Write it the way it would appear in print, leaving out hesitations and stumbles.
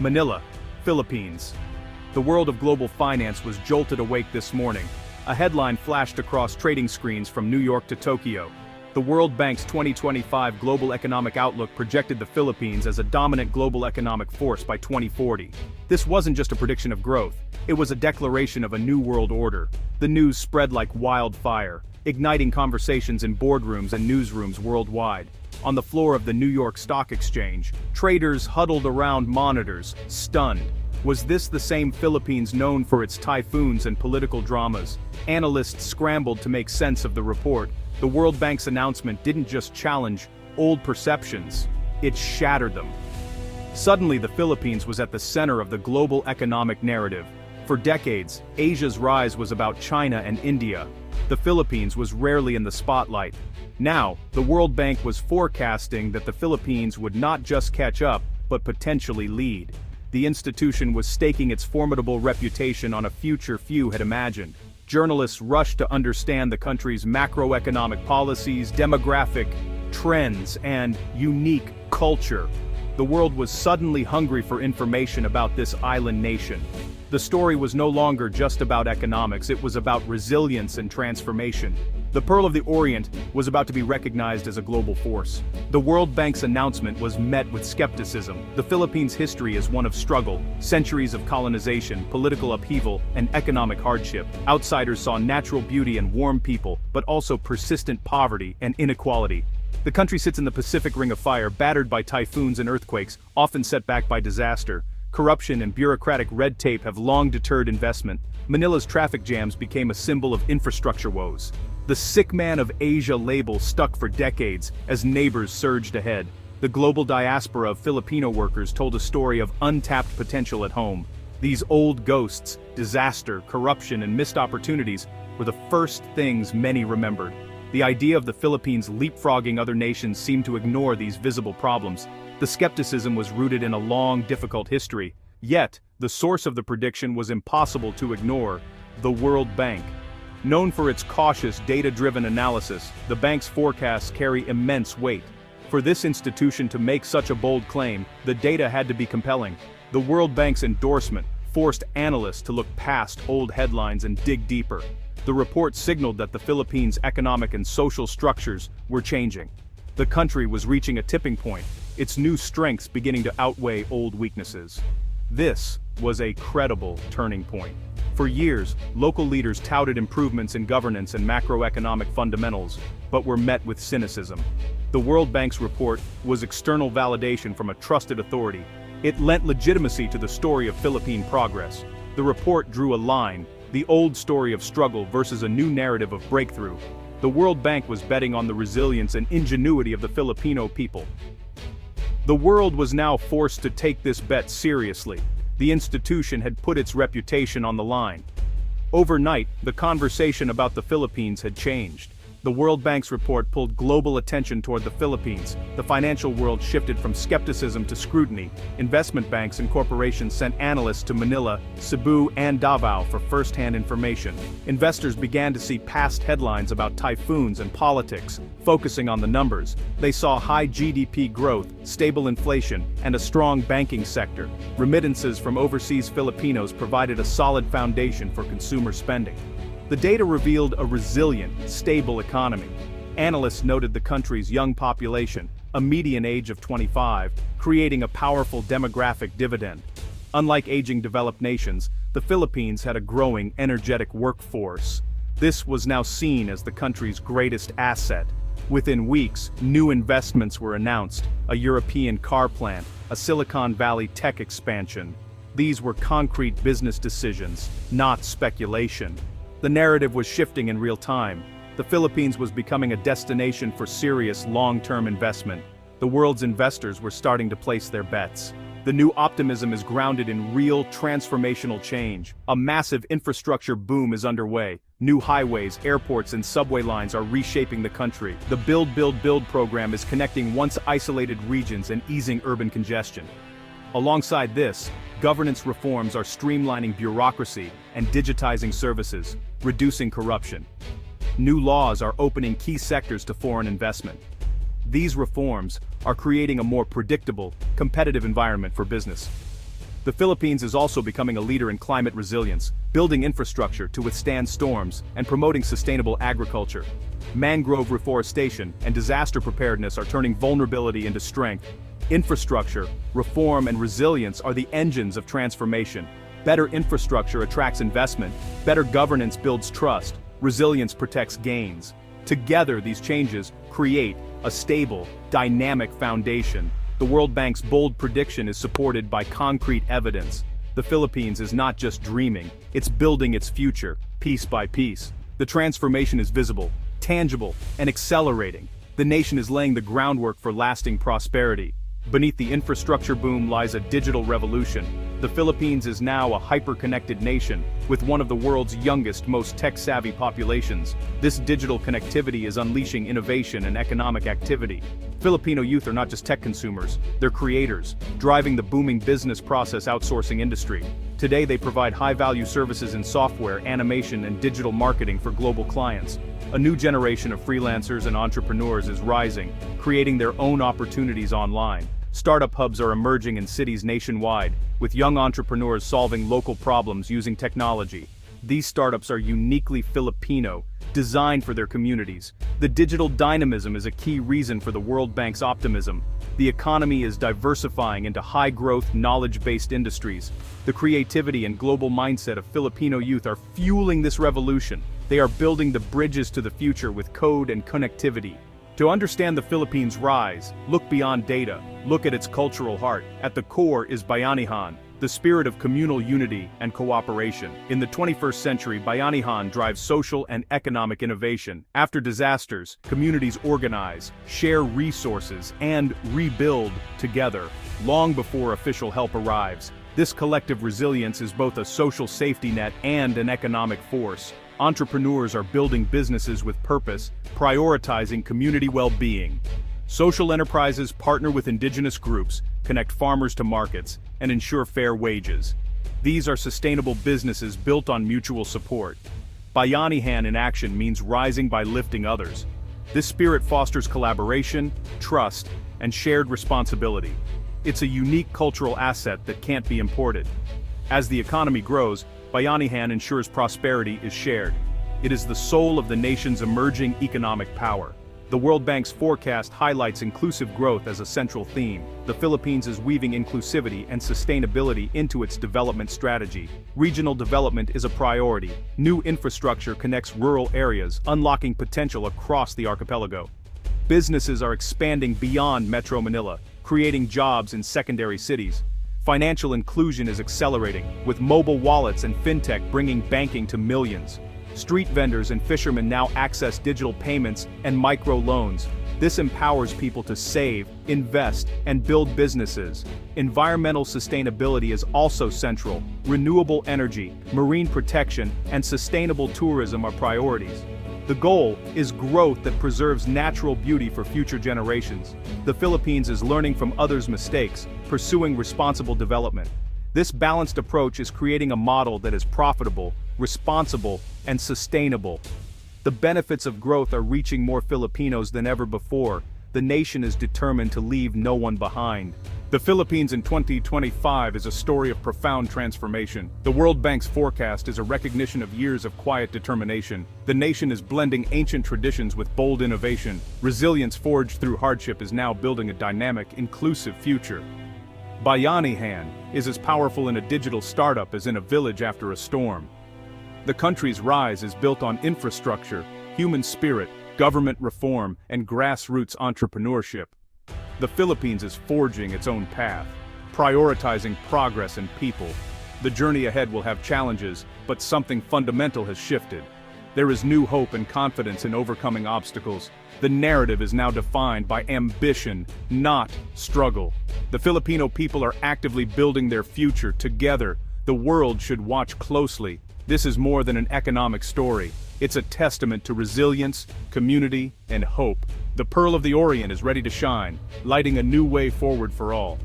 Manila, Philippines. The world of global finance was jolted awake this morning. A headline flashed across trading screens from New York to Tokyo. The World Bank's 2025 Global Economic Outlook projected the Philippines as a dominant global economic force by 2040. This wasn't just a prediction of growth, it was a declaration of a new world order. The news spread like wildfire, igniting conversations in boardrooms and newsrooms worldwide. On the floor of the New York Stock Exchange, traders huddled around monitors, stunned. Was this the same Philippines known for its typhoons and political dramas? Analysts scrambled to make sense of the report. The World Bank's announcement didn't just challenge old perceptions, it shattered them. Suddenly, the Philippines was at the center of the global economic narrative. For decades, Asia's rise was about China and India. The Philippines was rarely in the spotlight. Now, the World Bank was forecasting that the Philippines would not just catch up, but potentially lead. The institution was staking its formidable reputation on a future few had imagined. Journalists rushed to understand the country's macroeconomic policies, demographic trends, and unique culture. The world was suddenly hungry for information about this island nation. The story was no longer just about economics, it was about resilience and transformation. The Pearl of the Orient was about to be recognized as a global force. The World Bank's announcement was met with skepticism. The Philippines' history is one of struggle, centuries of colonization, political upheaval, and economic hardship. Outsiders saw natural beauty and warm people, but also persistent poverty and inequality. The country sits in the Pacific Ring of Fire, battered by typhoons and earthquakes, often set back by disaster. Corruption and bureaucratic red tape have long deterred investment. Manila's traffic jams became a symbol of infrastructure woes. The sick man of Asia label stuck for decades as neighbors surged ahead. The global diaspora of Filipino workers told a story of untapped potential at home. These old ghosts, disaster, corruption, and missed opportunities were the first things many remembered. The idea of the Philippines leapfrogging other nations seemed to ignore these visible problems. The skepticism was rooted in a long, difficult history. Yet, the source of the prediction was impossible to ignore: the World Bank. Known for its cautious, data-driven analysis, the bank's forecasts carry immense weight. For this institution to make such a bold claim, the data had to be compelling. The World Bank's endorsement forced analysts to look past old headlines and dig deeper. The report signaled that the Philippines' economic and social structures were changing. The country was reaching a tipping point, its new strengths beginning to outweigh old weaknesses. This was a credible turning point. For years, local leaders touted improvements in governance and macroeconomic fundamentals, but were met with cynicism. The World Bank's report was external validation from a trusted authority. It lent legitimacy to the story of Philippine progress. The report drew a line: the old story of struggle versus a new narrative of breakthrough. The World Bank was betting on the resilience and ingenuity of the Filipino people. The world was now forced to take this bet seriously. The institution had put its reputation on the line. Overnight, the conversation about the Philippines had changed. The World Bank's report pulled global attention toward the Philippines. The financial world shifted from skepticism to scrutiny. Investment banks and corporations sent analysts to Manila, Cebu, and Davao for first-hand information. Investors began to see past headlines about typhoons and politics, focusing on the numbers. They saw high GDP growth, stable inflation, and a strong banking sector. Remittances from overseas Filipinos provided a solid foundation for consumer spending. The data revealed a resilient, stable economy. Analysts noted the country's young population, a median age of 25, creating a powerful demographic dividend. Unlike aging developed nations, the Philippines had a growing, energetic workforce. This was now seen as the country's greatest asset. Within weeks, new investments were announced: a European car plant, a Silicon Valley tech expansion. These were concrete business decisions, not speculation. The narrative was shifting in real time. The Philippines was becoming a destination for serious, long-term investment. The world's investors were starting to place their bets. The new optimism is grounded in real, transformational change. A massive infrastructure boom is underway. New highways, airports, and subway lines are reshaping the country. The Build, Build, Build program is connecting once isolated regions and easing urban congestion. Alongside this, governance reforms are streamlining bureaucracy and digitizing services, reducing corruption. New laws are opening key sectors to foreign investment. These reforms are creating a more predictable, competitive environment for business. The Philippines is also becoming a leader in climate resilience, building infrastructure to withstand storms and promoting sustainable agriculture. Mangrove reforestation and disaster preparedness are turning vulnerability into strength. Infrastructure, reform, and resilience are the engines of transformation. Better infrastructure attracts investment, better governance builds trust, resilience protects gains. Together, these changes create a stable, dynamic foundation. The World Bank's bold prediction is supported by concrete evidence. The Philippines is not just dreaming, it's building its future, piece by piece. The transformation is visible, tangible, and accelerating. The nation is laying the groundwork for lasting prosperity. Beneath the infrastructure boom lies a digital revolution. The Philippines is now a hyper-connected nation, with one of the world's youngest, most tech-savvy populations. This digital connectivity is unleashing innovation and economic activity. Filipino youth are not just tech consumers, they're creators, driving the booming business process outsourcing industry. Today they provide high-value services in software, animation, and digital marketing for global clients. A new generation of freelancers and entrepreneurs is rising, creating their own opportunities online. Startup hubs are emerging in cities nationwide, with young entrepreneurs solving local problems using technology. These startups are uniquely Filipino, designed for their communities. The digital dynamism is a key reason for the World Bank's optimism. The economy is diversifying into high-growth, knowledge-based industries. The creativity and global mindset of Filipino youth are fueling this revolution. They are building the bridges to the future with code and connectivity. To understand the Philippines' rise, look beyond data, look at its cultural heart. At the core is Bayanihan, the spirit of communal unity and cooperation. In the 21st century, Bayanihan drives social and economic innovation. After disasters, communities organize, share resources, and rebuild together, long before official help arrives. This collective resilience is both a social safety net and an economic force. Entrepreneurs are building businesses with purpose, prioritizing community well-being. Social enterprises partner with indigenous groups, connect farmers to markets, and ensure fair wages. These are sustainable businesses built on mutual support. Bayanihan in action means rising by lifting others. This spirit fosters collaboration, trust, and shared responsibility. It's a unique cultural asset that can't be imported. As the economy grows, Bayanihan ensures prosperity is shared. It is the soul of the nation's emerging economic power. The World Bank's forecast highlights inclusive growth as a central theme. The Philippines is weaving inclusivity and sustainability into its development strategy. Regional development is a priority. New infrastructure connects rural areas, unlocking potential across the archipelago. Businesses are expanding beyond Metro Manila, creating jobs in secondary cities. Financial inclusion is accelerating, with mobile wallets and fintech bringing banking to millions. Street vendors and fishermen now access digital payments and microloans. This empowers people to save, invest, and build businesses. Environmental sustainability is also central. Renewable energy, marine protection, and sustainable tourism are priorities. The goal is growth that preserves natural beauty for future generations. The Philippines is learning from others' mistakes, pursuing responsible development. This balanced approach is creating a model that is profitable, responsible, and sustainable. The benefits of growth are reaching more Filipinos than ever before. The nation is determined to leave no one behind. The Philippines in 2025 is a story of profound transformation. The World Bank's forecast is a recognition of years of quiet determination. The nation is blending ancient traditions with bold innovation. Resilience forged through hardship is now building a dynamic, inclusive future. Bayanihan is as powerful in a digital startup as in a village after a storm. The country's rise is built on infrastructure, human spirit, government reform, and grassroots entrepreneurship. The Philippines is forging its own path, prioritizing progress and people. The journey ahead will have challenges, but something fundamental has shifted. There is new hope and confidence in overcoming obstacles. The narrative is now defined by ambition, not struggle. The Filipino people are actively building their future together. The world should watch closely. This is more than an economic story. It's a testament to resilience, community, and hope. The Pearl of the Orient is ready to shine, lighting a new way forward for all.